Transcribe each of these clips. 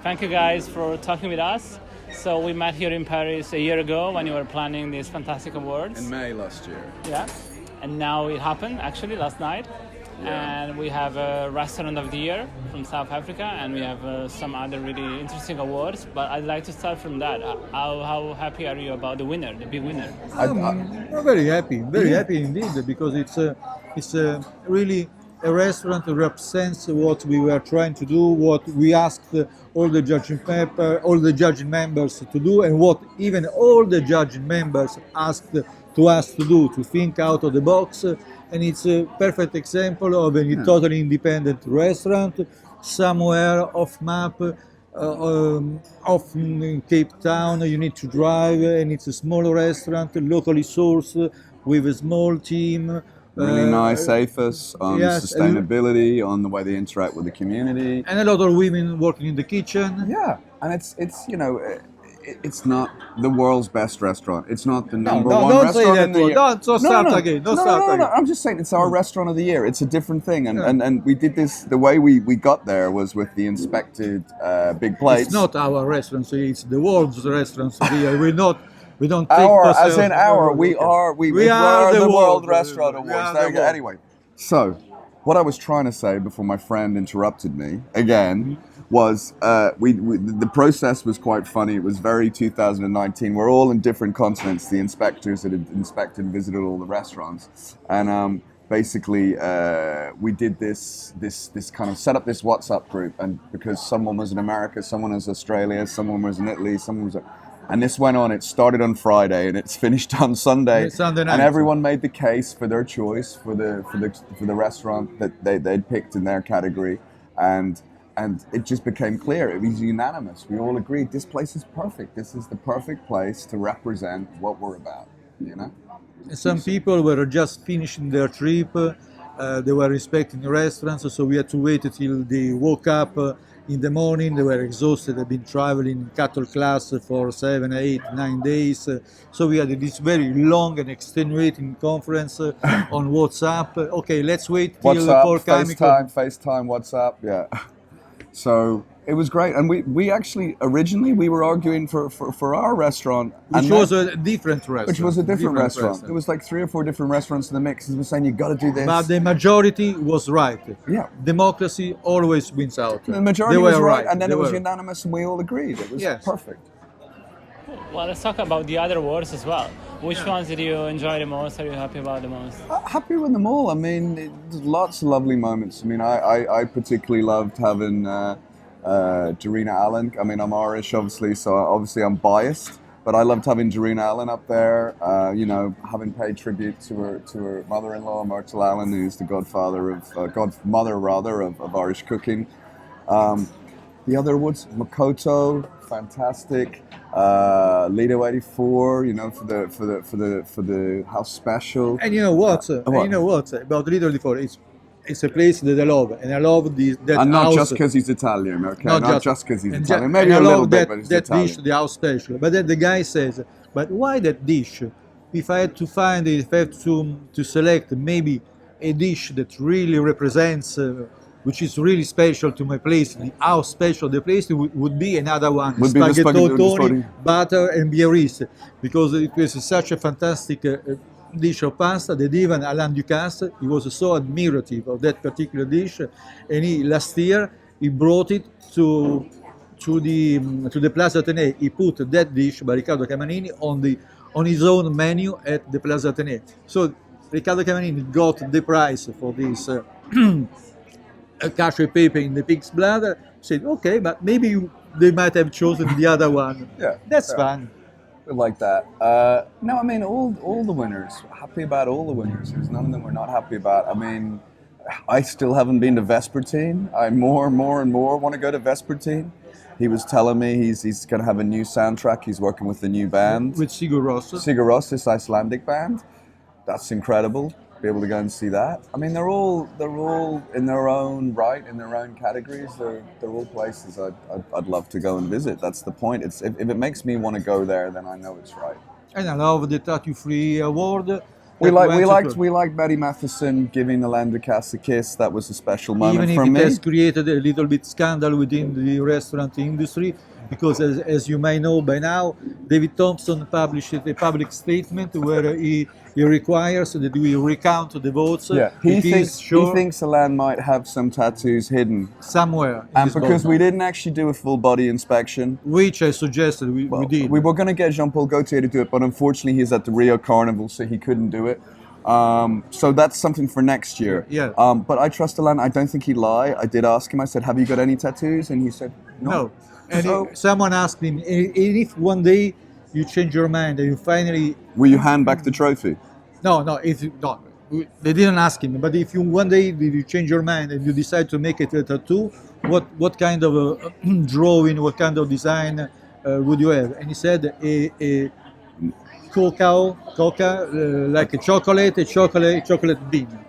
Thank you guys for talking with us. So we met here in Paris a year ago when you were planning these fantastic awards. In May last year. Yeah. And now it happened, actually, last night. Yeah. And we have a Restaurant of the Year from South Africa, and we have some other really interesting awards. But I'd like to start from that. How happy are you about the winner, the big winner? I'm very happy indeed, because it's really a restaurant that represents what we were trying to do, what we asked all the judging members to do, and what even all the judging members asked to us to do, to think out of the box. And it's a perfect example of a totally independent restaurant, somewhere off map, often in Cape Town. You need to drive, and it's a small restaurant, locally sourced, with a small team. Really nice ethos on yes, sustainability, on the way they interact with the community. And a lot of women working in the kitchen. Yeah, and it's it's not the world's best restaurant. It's not the number one don't restaurant say that in the year. Don't start again. Don't start again. I'm just saying it's our restaurant of the year. It's a different thing, and we did this. The way we got there was with the inspected big plates. It's not our restaurant, so it's the world's restaurant of the year. We don't take our, ourselves as in our. We are the World Restaurant Awards. There you go. Anyway, so what I was trying to say before my friend interrupted me again was the process was quite funny. It was very 2019. We're all in different continents. The inspectors that had inspected and visited all the restaurants, and basically we did this kind of set up this WhatsApp group, and because someone was in America, someone was Australia, someone was in Italy, someone was. And this went on. It started on Friday and it's finished on Sunday. Sunday night. And everyone made the case for their choice for the restaurant that they'd picked in their category, and it just became clear. It was unanimous. We all agreed this place is perfect. This is the perfect place to represent what we're about. You know. Some people were just finishing their trip. They were inspecting the restaurants, so we had to wait until they woke up. In the morning, they were exhausted. They've been traveling in cattle class for 7, 8, 9 days. So we had this very long and extenuating conference on WhatsApp. Okay, let's wait till WhatsApp, FaceTime, WhatsApp. Yeah. So it was great, and we actually originally we were arguing for our restaurant, which was a different restaurant. Which was a different restaurant. It was like 3 or 4 different restaurants in the mix. And we were saying you got to do this. But the majority was right. Yeah. Democracy always wins out. The majority was right, and then it was unanimous, and we all agreed. It was perfect. Well, let's talk about the other awards as well. Which ones did you enjoy the most? Are you happy about the most? Happy with them all. I mean, there's lots of lovely moments. I mean, I particularly loved having Jarina Allen. I mean, I'm Irish, obviously, so obviously I'm biased. But I loved having Jarina Allen up there. You know, having paid tribute to her mother-in-law, Myrtle Allen, who's the godmother of Irish cooking. The other awards, Makoto, fantastic. Lido 84, you know, for the house special. And you know what? About Lido 84, it's a place that I love, and I love that and not house. Just because he's Italian, okay? Not just because he's Italian. Maybe a little bit, but it's that Italian. dish, the house special. But then the guy says, "But why that dish? If I had to find it, if I had to select maybe a dish that really represents." Which is really special to my place, the house special. The place would be another one, spaghettoni, butter and Biarritz, because it was such a fantastic dish of pasta that even Alain Ducasse, he was so admirative of that particular dish, and last year he brought it to the Plaza Athénée. He put that dish by Riccardo Camanini on his own menu at the Plaza Athénée. So Riccardo Camanini got the prize for this. Cacio e pepe in the pig's bladder, said, okay, but maybe they might have chosen the other one. Yeah, that's fun. We like that. No, I mean, all the winners, happy about all the winners. There's none of them we're not happy about. I mean, I still haven't been to Vespertine. I more and more want to go to Vespertine. He was telling me he's going to have a new soundtrack. He's working with a new band. With Sigur Rós. Sigur Rós, this Icelandic band. That's incredible. Be able to go and see that. I mean, they're all in their own right, in their own categories. They're all places I'd love to go and visit. That's the point. If it makes me want to go there, then I know it's right. And I love the Tattoo Free Award. We liked Betty Matheson giving Alain Ducasse a kiss. That was a special moment even for if me. it has created a little bit scandal within the restaurant industry, because as you may know by now, David Thompson published a public statement where he requires that we recount the votes. Yeah, he thinks Alain might have some tattoos hidden somewhere in and his because body. we didn't actually do a full body inspection, Which I suggested we did. We were going to get Jean-Paul Gaultier to do it, but unfortunately he's at the Rio Carnival, so he couldn't do it. So that's something for next year. Yeah. But I trust Alain. I don't think he'd lie. I did ask him. I said, "Have you got any tattoos?" And he said, "No." And someone asked him, if one day you change your mind and you finally... Will you hand back the trophy? No, they didn't ask him. But if one day you change your mind and you decide to make it a tattoo, what kind of drawing, what kind of design would you have? And he said a coca, like a chocolate bean.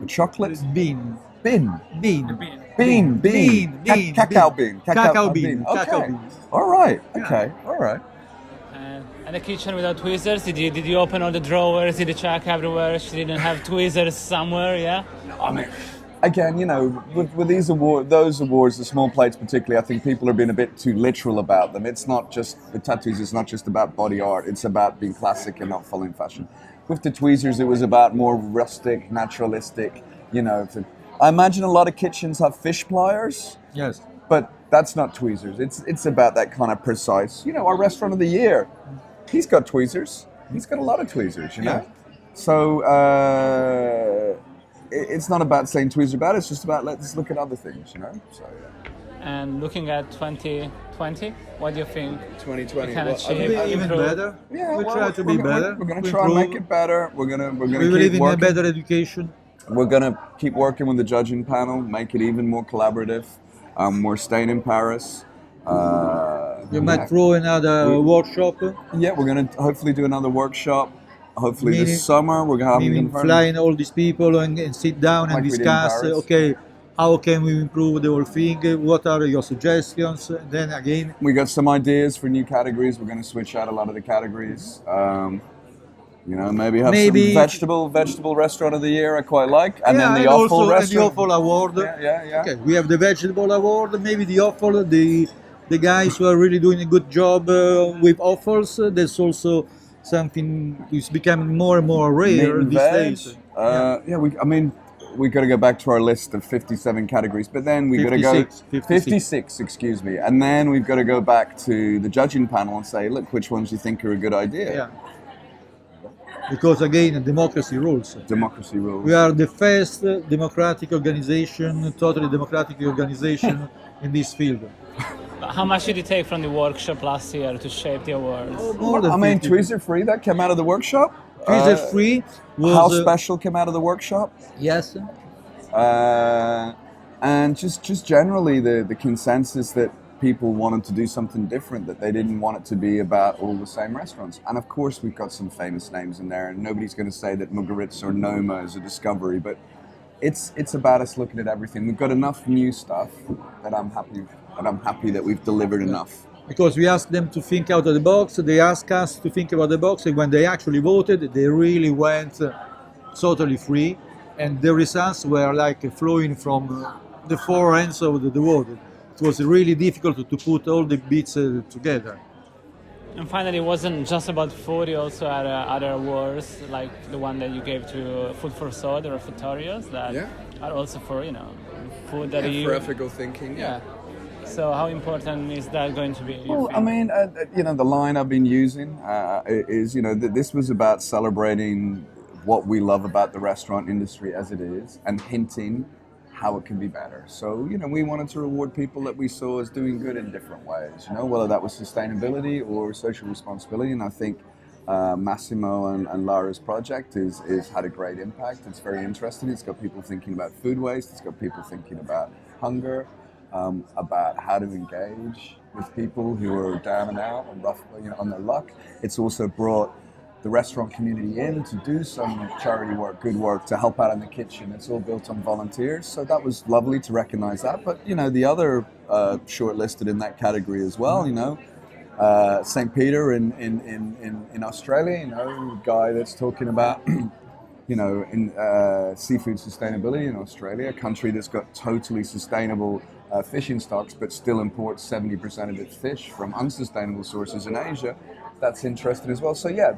A chocolate bean. Cacao bean. Cacao bean. Okay. All right. Okay. All right. And the kitchen without tweezers. Did you open all the drawers? Did you check everywhere? She didn't have tweezers somewhere. Yeah. I mean, again, you know, with these those awards, the small plates particularly, I think people are being a bit too literal about them. It's not just the tattoos. It's not just about body art. It's about being classic and not following fashion. With the tweezers, it was about more rustic, naturalistic. You know, I imagine a lot of kitchens have fish pliers. Yes. But that's not tweezers. It's about that kind of precise. You know, our restaurant of the year, he's got tweezers. He's got a lot of tweezers, you know. So it's not about saying tweezers about it. It's just about let's look at other things, you know. So. And looking at 2020, what do you think? 2020, can achieve? Even better. Yeah, we'll try to be better. We're going to try and make it better. We're going to we believe in a better education. We're going to keep working with the judging panel, make it even more collaborative. We're staying in Paris. You might throw another workshop. Yeah, we're going to hopefully do another workshop. Hopefully this summer we're going to flying all these people and sit down and discuss. Okay, how can we improve the whole thing? What are your suggestions? And then again, we got some ideas for new categories. We're going to switch out a lot of the categories. You know, maybe have some vegetable restaurant of the year I quite like, and then the offal restaurant. The offal award. Yeah. Okay, we have the vegetable award. Maybe the offal, the guys who are really doing a good job with offals. There's also something is becoming more and more rare these days. We got to go back to our list of 57 categories, but then we got to go 56, excuse me, and then we've got to go back to the judging panel and say, look, which ones you think are a good idea. Yeah. Because again, democracy rules. Democracy rules. We are the first democratic organization, totally democratic organization in this field. How much did it take from the workshop last year to shape the awards? More than 50. tweezer free that came out of the workshop. Tweezer free was How Special came out of the workshop. Yes. And just generally the consensus that people wanted to do something different, that they didn't want it to be about all the same restaurants. And of course we've got some famous names in there, and nobody's going to say that Mugaritz or Noma is a discovery, but it's about us looking at everything. We've got enough new stuff that I'm happy that we've delivered enough. Because we asked them to think out of the box, they asked us to think about the box, and when they actually voted, they really went totally free, and the results were like flowing from the four ends of the world. It was really difficult to put all the bits together. And finally, it wasn't just about food, you also had other awards, like the one that you gave to Food for Thought or Futorios, that are also for, you know, food that for ethical thinking. Yeah. So how important is that going to be? Well, I mean, you know, the line I've been using is, you know, that this was about celebrating what we love about the restaurant industry as it is, and hinting how it can be better. So, you know, we wanted to reward people that we saw as doing good in different ways, you know, whether that was sustainability or social responsibility. And I think Massimo and Lara's project is had a great impact. It's very interesting. It's got people thinking about food waste. It's got people thinking about hunger, about how to engage with people who are down and out and rough, you know, on their luck. It's also brought the restaurant community in to do some charity work, good work, to help out in the kitchen. It's all built on volunteers, so that was lovely to recognize that. But, you know, the other shortlisted in that category as well, you know, St. Peter in Australia, you know, a guy that's talking about in seafood sustainability in Australia, a country that's got totally sustainable fishing stocks, but still imports 70% of its fish from unsustainable sources in Asia. That's interesting as well. So yeah,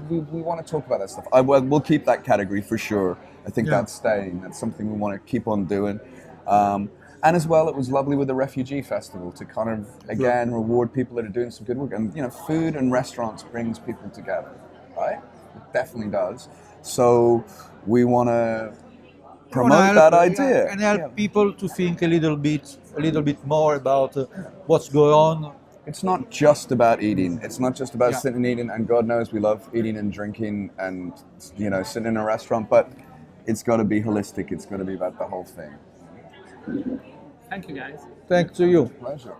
we want to talk about that stuff. We'll keep that category for sure. I think that's staying. That's something we want to keep on doing. And as well, it was lovely with the Refugee Festival to kind of, again, reward people that are doing some good work. And, food and restaurants brings people together, right? It definitely does. So we want to promote that idea. And help people to think a little bit more about what's going on. It's not just about eating. It's not just about sitting and eating. And God knows we love eating and drinking and, sitting in a restaurant. But it's got to be holistic. It's got to be about the whole thing. Thank you, guys. Thanks to you. Pleasure.